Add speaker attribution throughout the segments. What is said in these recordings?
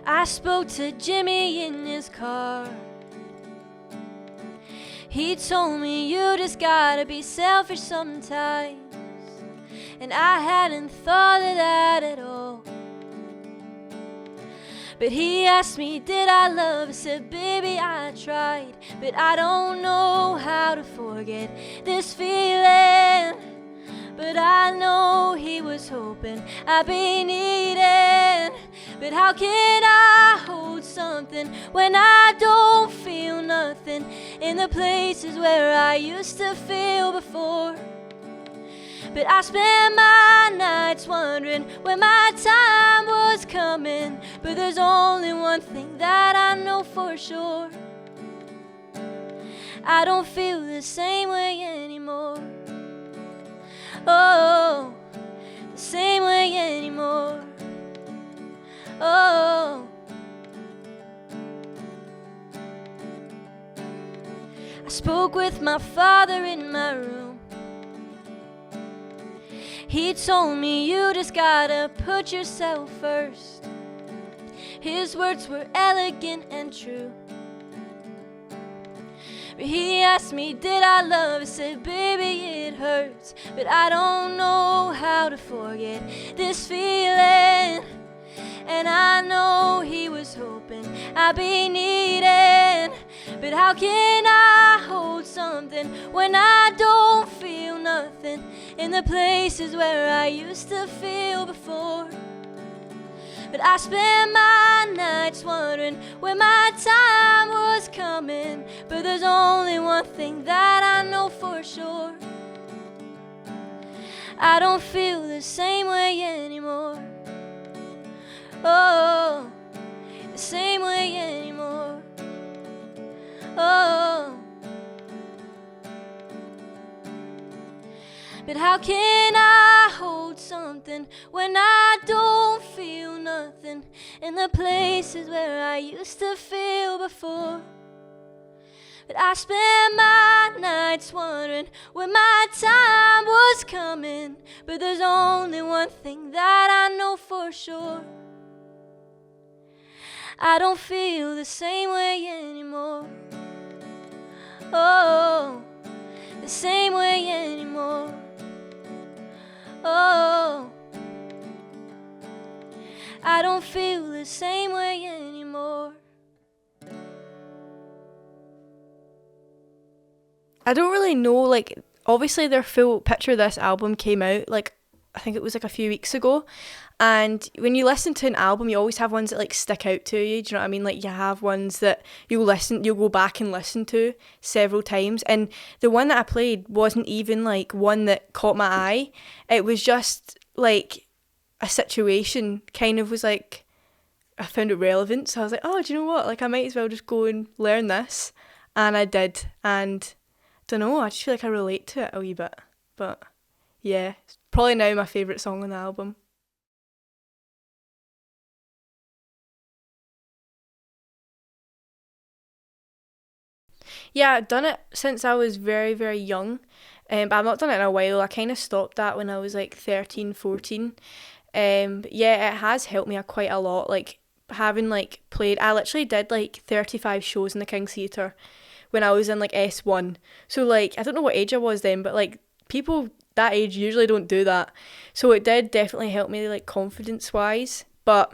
Speaker 1: I spoke to Jimmy in his car. He told me you just gotta be selfish sometimes, and I hadn't thought of that at all. But he asked me, did I love? I said, baby, I tried, but I don't know how to forget this feeling. But I know he was hoping I'd be needing. But how can I hold something when I don't feel nothing in the places where I used to feel before? But I spent my nights wondering when my time was coming. But there's only one thing that I know for sure: I don't feel the same way anymore. Oh, the same way anymore. Oh, I spoke with my father in my room. He told me you just gotta put yourself first. His words were elegant and true. But he asked me, did I love? I said, baby, it hurts, but I don't know how to forget this feeling. And I know he was hoping I'd be needing. But how can I hold something when I don't feel nothing in the places where I used to feel before? But I spent my nights wondering when my time was coming. But there's only one thing that I know for sure: I don't feel the same way anymore. Oh, the same way anymore. Oh, but how can I hold something when I don't feel nothing in the places where I used to feel before? But I spent my nights wondering when my time was coming. But there's only one thing that I know for sure: I don't feel the same way anymore. Oh, the same way anymore. Oh, I don't feel the same way anymore.
Speaker 2: I don't really know, like, obviously their full picture of this album came out, like, I think it was like a few weeks ago. And when you listen to an album, you always have ones that like stick out to you. Do you know what I mean? Like, you have ones that you'll go back and listen to several times. And the one that I played wasn't even like one that caught my eye. It was just like a situation kind of was like, I found it relevant. So I was like, oh, do you know what? Like, I might as well just go and learn this. And I did. And I don't know, I just feel like I relate to it a wee bit. But yeah, it's probably now my favourite song on the album. Yeah, I've done it since I was very, very young, but I've not done it in a while. I kind of stopped that when I was like 13, 14. But yeah, it has helped me quite a lot. Like, having like played, I literally did like 35 shows in the King's Theatre when I was in like S1. So like, I don't know what age I was then, but like people that age usually don't do that. So it did definitely help me like confidence wise. But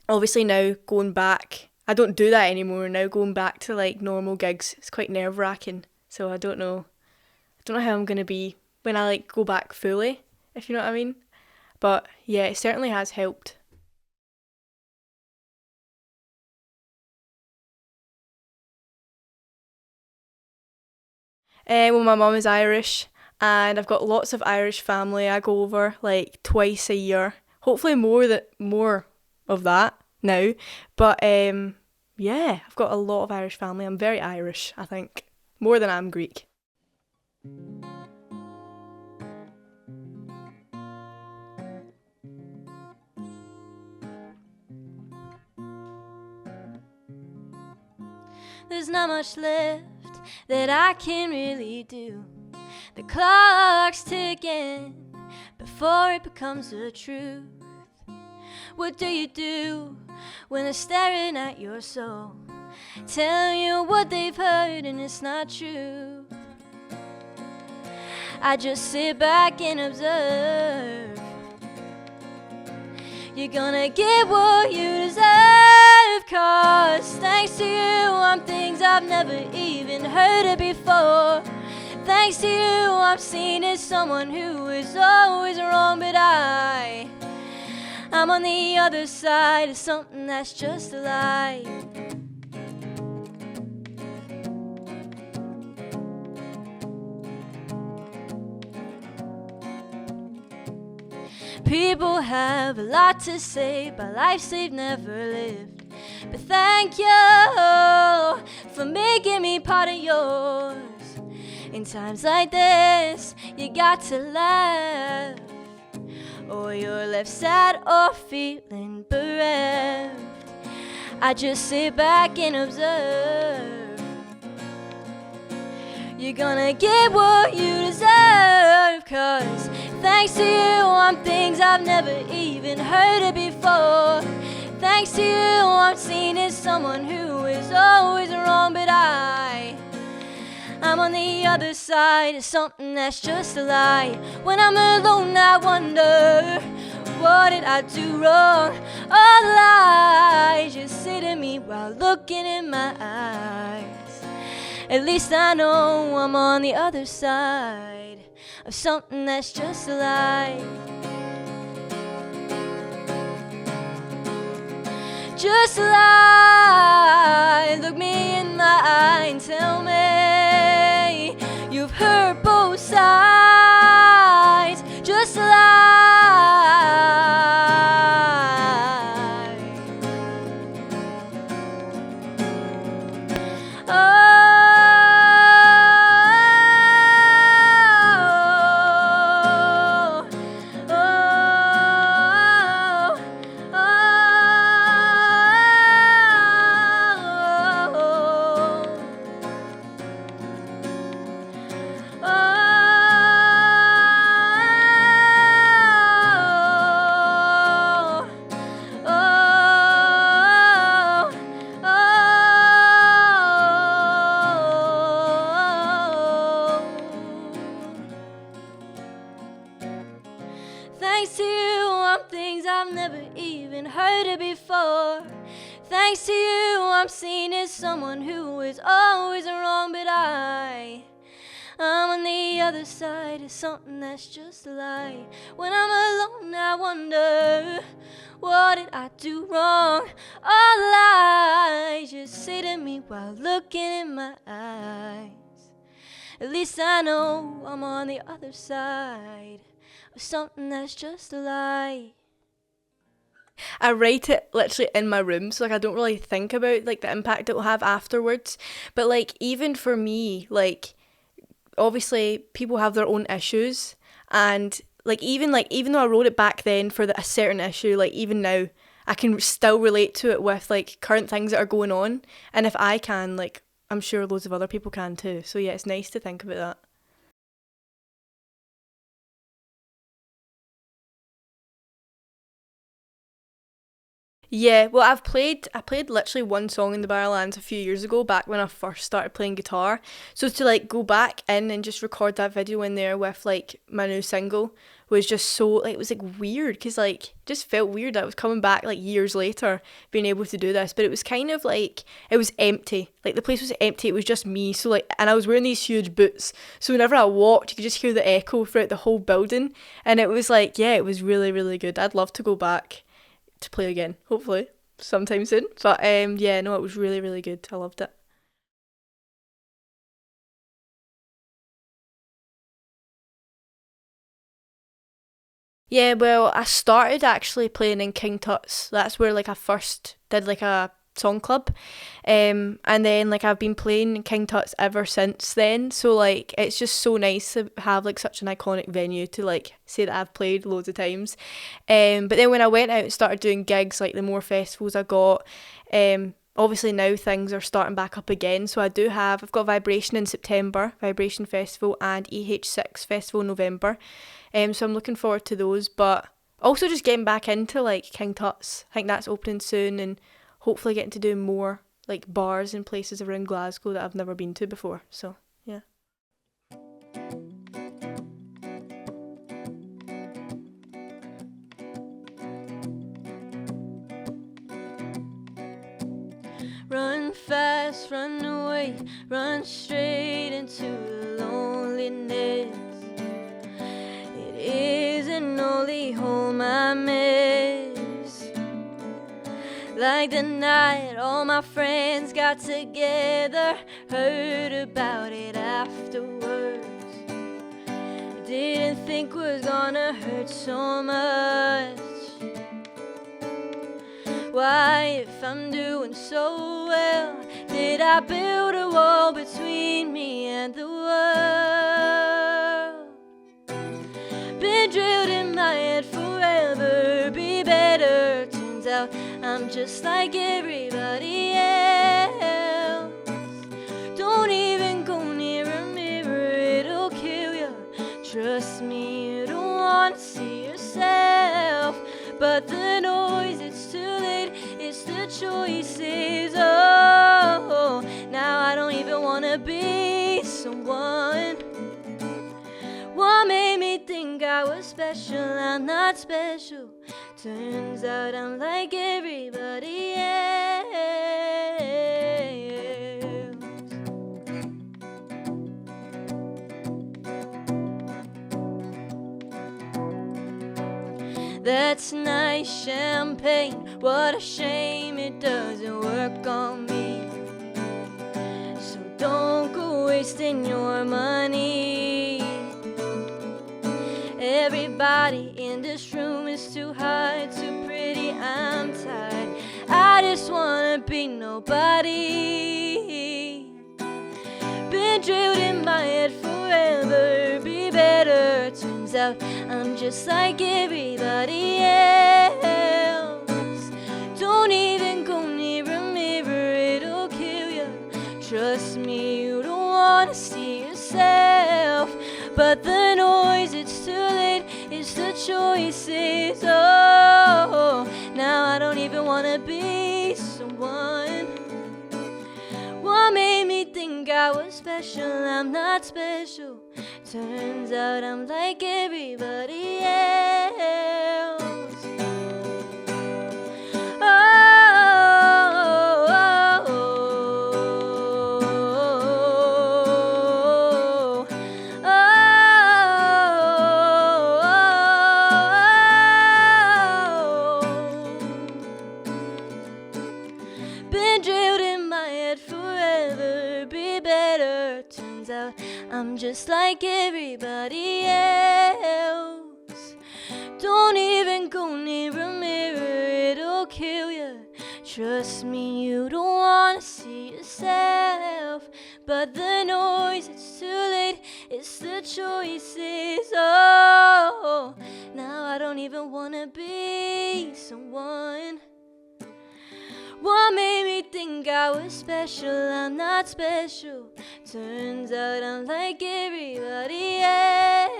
Speaker 2: obviously now going back, I don't do that anymore. Now going back to like normal gigs, it's quite nerve wracking. So I don't know how I'm gonna be when I like go back fully, if you know what I mean. But yeah, it certainly has helped. Well, my mum is Irish, and I've got lots of Irish family. I go over like twice a year. Hopefully more of that now. But yeah, I've got a lot of Irish family. I'm very Irish, I think, more than I'm Greek.
Speaker 1: There's not much left that I can really do. The clock's ticking before it becomes the truth. What do you do when they're staring at your soul, telling you what they've heard and it's not true? I just sit back and observe. You're gonna get what you deserve, 'cause thanks to you I'm things I've never even heard of before. Thanks to you I'm seen as someone who is always wrong, but I'm on the other side of something that's just a lie. People have a lot to say about lives they've never lived, but thank you for making me part of yours. In times like this, you got to laugh, or you're left sad or feeling bereft. I just sit back and observe. You're gonna get what you deserve, 'cause thanks to you I'm things I've never even heard of before. Thanks to you I'm seen as someone who is always wrong, but I'm on the other side of something that's just a lie. When I'm alone I wonder, what did I do wrong? All the lies just say to me while looking in my eyes. At least I know I'm on the other side of something that's just a lie. Just a lie. Look me in my eye and tell me you've heard both sides. Just a lie. Thanks to you, I'm things I've never even heard of before. Thanks to you, I'm seen as someone who is always wrong, but I'm on the other side of something that's just a lie. When I'm alone, I wonder, what did I do wrong? All lies just say to me while looking in my eyes. At least I know I'm on the other side of something that's just a lie.
Speaker 2: I write it literally in my room, so like I don't really think about like the impact it will have afterwards. But like even for me, like obviously people have their own issues, and even though I wrote it back then for a certain issue, like even now I can still relate to it with like current things that are going on, and if I can, like I'm sure loads of other people can too. So yeah, it's nice to think about that. Yeah, well, I played literally one song in the Barrowlands a few years ago, back when I first started playing guitar. So to like go back in and just record that video in there with like my new single was just so like, it was like weird, because like just felt weird that I was coming back like years later being able to do this, but it was kind of like it was empty. Like the place was empty, it was just me. So like, and I was wearing these huge boots, so whenever I walked you could just hear the echo throughout the whole building, and it was like, yeah, it was really really good. I'd love to go back to play again, hopefully sometime soon. But yeah, no, it was really really good. I loved it. Yeah, well, I started actually playing in King Tut's. That's where like I first did like a song club. And then like I've been playing in King Tut's ever since then. So like it's just so nice to have like such an iconic venue to like say that I've played loads of times. But then when I went out and started doing gigs, like the more festivals I got, obviously now things are starting back up again. So I've got Vibration in September, Vibration Festival, and EH6 Festival in November. So I'm looking forward to those, but Also just getting back into like King Tut's. I think that's opening soon, and hopefully getting to do more like bars and places around Glasgow that I've never been to before. So yeah.
Speaker 1: Run fast, run away, run straight into loneliness. It isn't only home I miss. Like the night all my friends got together, heard about it afterwards. Didn't think was gonna hurt so much. Why, if I'm doing so well, did I build a wall between me and the world? Been drilled in my head forever, be better. Turns out I'm just like everybody else. Don't even go near a mirror, it'll kill you. Trust me, you don't want to see yourself. But the noise, it's too late, it's the choices. Oh, now I don't even want to be someone. What made me think I was special? I'm not special. Turns out I'm like everybody else. That's nice champagne, what a shame it doesn't work on me. So don't go wasting your money. Everybody in this room is too hot, too pretty, I'm tired. I just wanna be nobody. Been drilled in my head forever, be better. Turns out I'm just like everybody else. Don't even go near a mirror, it'll kill you. Trust me, you don't want to see yourself. But the noise, it's too late, it's the choices. Oh, now I don't even want to be someone. What made me think I was special? I'm not special. Turns out I'm like everybody else. Oh, oh, oh, oh. Been drilled in my head forever, be better. Turns out I'm just like everybody else. Don't even go near a mirror, it'll kill you. Trust me, you don't want to see yourself. But the noise, it's too late, it's the choices. Oh, now I don't even want to be someone. What made me think I was special? I'm not special. Turns out I'm like everybody else.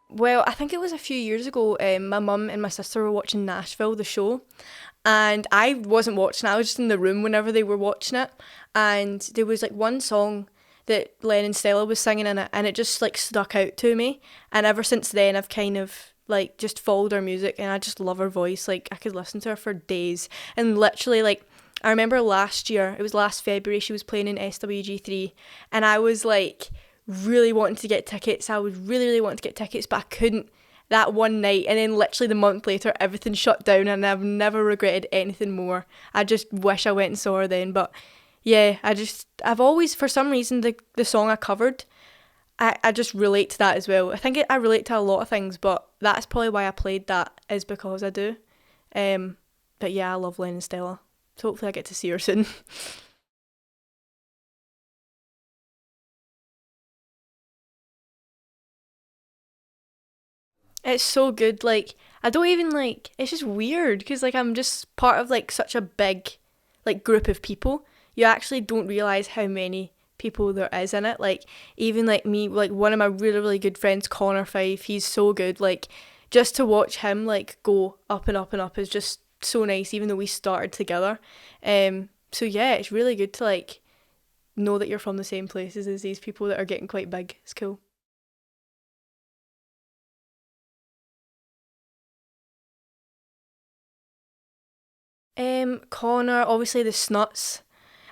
Speaker 2: Well, I think it was a few years ago, my mum and my sister were watching Nashville, the show, and I wasn't watching, I was just in the room whenever they were watching it, and there was like one song that Len and Stella was singing in it, and it just like stuck out to me, and ever since then I've kind of like just followed her music, and I just love her voice. Like I could listen to her for days, and literally like I remember last year, it was last February, she was playing in SWG3, and I was like really wanting to get tickets. I was really wanting to get tickets, but I couldn't that one night, and then literally the month later everything shut down, and I've never regretted anything more. I just wish I went and saw her then. But yeah, I've always, for some reason, the song I covered, I just relate to that as well. I think I relate to a lot of things, but that's probably why I played that, is because I do. But yeah, I love Len and Stella, so hopefully I get to see her soon. It's so good. Like I don't even like, it's just weird because like I'm just part of like such a big like group of people, you actually don't realise how many people there is in it. Like even like me, like one of my really, really good friends, Connor Fife, he's so good. Like just to watch him like go up and up and up is just so nice, even though we started together. So yeah, it's really good to like know that you're from the same places as these people that are getting quite big. It's cool. Connor, obviously the Snuts.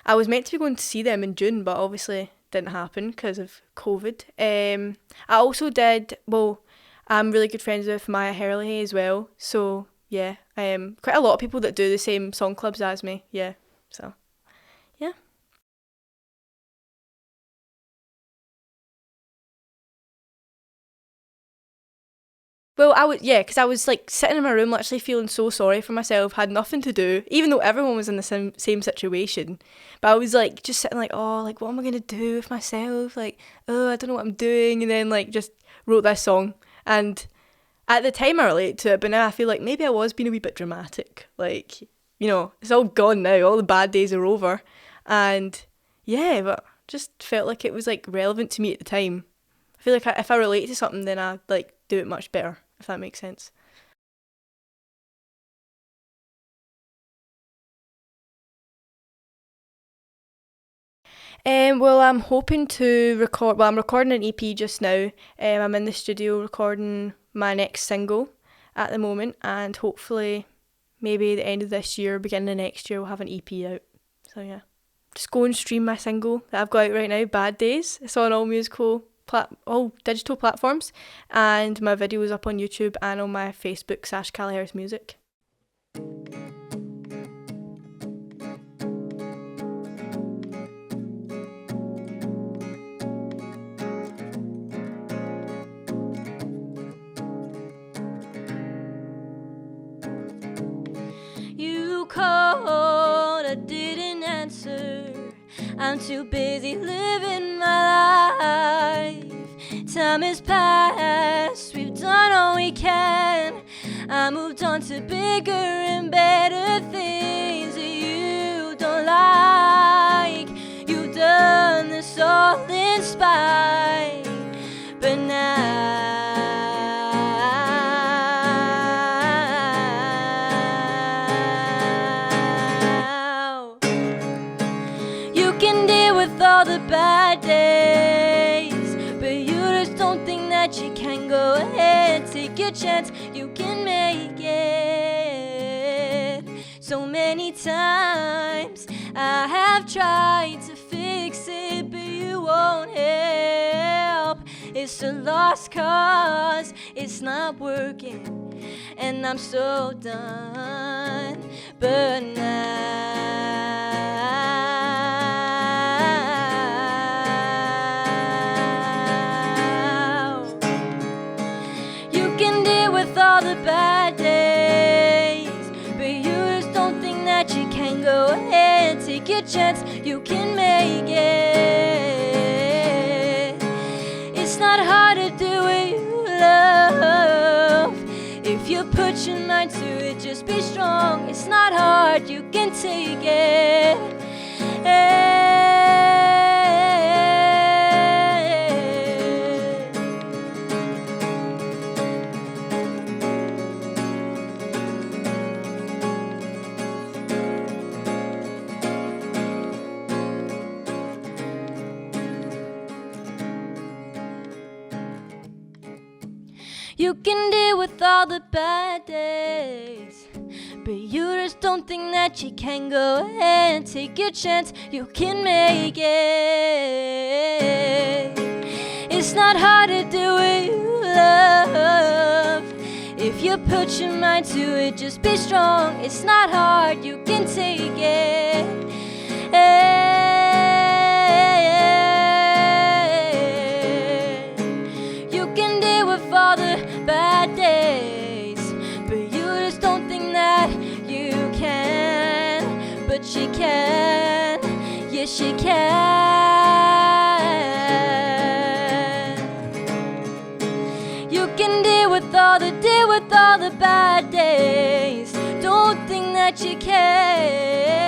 Speaker 2: I was meant to be going to see them in June, but obviously didn't happen because of COVID. I also did, well, I'm really good friends with Maya Herlihy as well. So yeah, quite a lot of people that do the same song clubs as me. Yeah, so yeah. Well, because I was like sitting in my room, literally feeling so sorry for myself, had nothing to do, even though everyone was in the same situation. But I was like just sitting like, oh, like what am I gonna do with myself? Like, oh, I don't know what I'm doing, and then like just wrote this song. And at the time I related to it, but now I feel like maybe I was being a wee bit dramatic. Like, it's all gone now. All the bad days are over, and yeah, but just felt like it was like relevant to me at the time. I feel like if I relate to something, then I like do it much better, if that makes sense. Well, I'm hoping to record. Well, I'm recording an EP just now. I'm in the studio recording my next single at the moment, and hopefully, maybe the end of this year, beginning of next year, we'll have an EP out. So yeah, just go and stream my single that I've got out right now, "Bad Days." It's on all digital platforms, and my video is up on YouTube and on my Facebook, Sasha Kaloheris Music.
Speaker 1: You called, I didn't answer. I'm too busy living my life. Time has passed, we've done all we can. I moved on to bigger and better things that you don't like. You've done this all in spite, but now you can deal with all the bad days, but you just don't think that you can. Go ahead, take your chance, you can make it. So many times I have tried to fix it, but you won't help. It's a lost cause, it's not working, and I'm so done. But now you can deal with all the bad days, but you just don't think that you can. Go ahead, take your chance, you can make it. It's not hard to do what you love. If you put your mind to it, just be strong. It's not hard, you can take it. You can deal with all the bad days, but you just don't think that you can. Go ahead, take your chance, you can make it. It's not hard to do what you love. If you put your mind to it, just be strong. It's not hard, you can take it. You can deal with all the bad days, but you just don't think that you can. But you can, yes you can. You can deal with all the bad days. Don't think that you can.